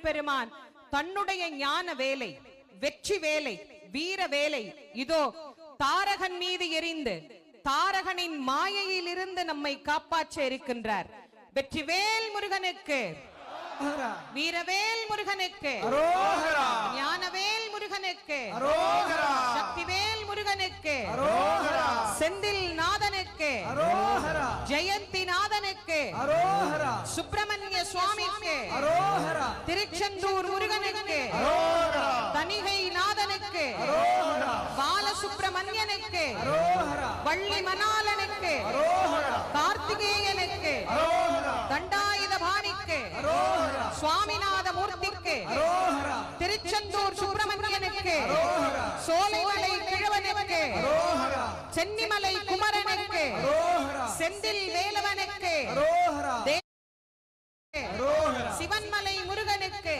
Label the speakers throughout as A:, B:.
A: முருகப்பெருமான் தன்னுடைய ஞான வேலை, வெற்றி வேலை, வீர வேலை இதோ தாரகன் மீது எரிந்து தாரகனின் மாயையில் இருந்து நம்மை காப்பாற்ற இருக்கின்றார். வெற்றிவேல் முருகனுக்கு, வீரவேல் முருகனுக்கு, ஞானவேல் முருகனுக்கு, சக்திவேல் முருகனுக்கு, செந்தில் நாதனுக்கு, ஜெயந்தி நாதனுக்கு, சுப்பிரமணிய சுவாமிக்கு, திருச்செந்தூர் முருகனுக்கு, தணிகை நாதனுக்கு, பாலசுப்பிரமணியனுக்கு, வள்ளி மணாலனுக்கு, கார்த்திகேயனுக்கு, தண்டாயுத பாணிக்கு, சுவாமிநாத மூர்த்திக்கு, திருச்செந்தூர் சுப்பிரமணியனுக்கு, சோலைமலை கிழவனுக்கு, சென்னிமலை குமரனுக்கு, செந்தில் வேலவனுக்கு, சிவன்மலை முருகனுக்கு,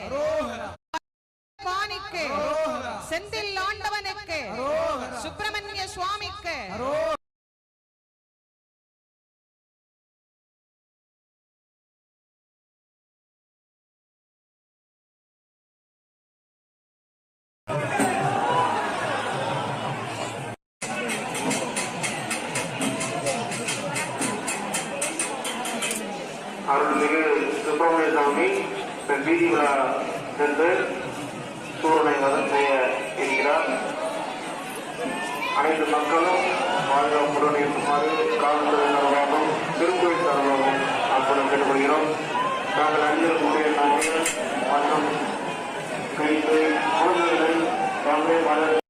A: பாணிக்கு, செந்தில் ஆண்டவனுக்கு, சுப்பிரமணிய சுவாமிக்கு,
B: அருள்மிகு சுப்பிரமணிய சுவாமி வீதி விழா சென்று சூரனை வதம் செய்ய இருக்கிறார். அனைத்து மக்களும் பாதுகாப்புடன் இருக்குமாறு காவல்துறை சார்பாகவும் திருக்கோயில் சார்பாகவும் அப்படம் கேட்டுக்கொள்கிறோம். நாங்கள் அஞ்சக்கூடிய நன்மைகள் மற்றும் கைது குழந்தைகள் தந்தை மலர்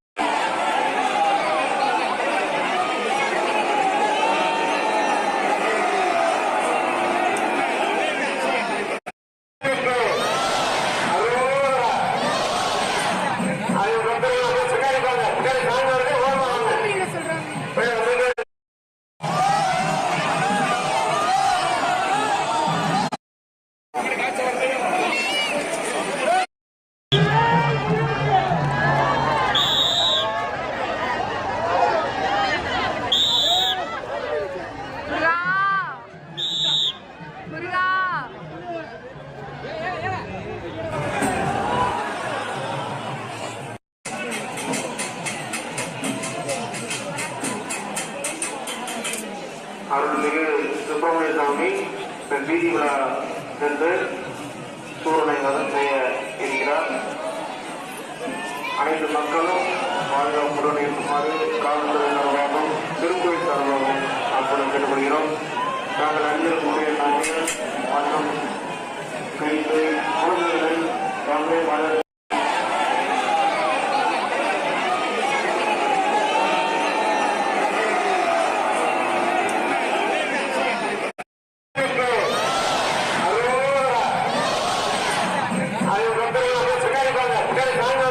B: அருள்மிகு சுப்பிரமணிய சுவாமி வீதி விழா சென்று சூரனை வதம் செய்ய இருக்கிறார். அனைத்து மக்களும் பாதுகாப்புடன் இருக்குமாறு காவல்துறை சார்பாகவும் திருக்கோயில் சார்பாகவும் அப்படம் கேட்டுக்கொள்கிறோம். நாங்கள் அஞ்சக்கூடிய நன்மைகள் மற்றும் கைது குழந்தைகள் தந்தை மலர் Gracias.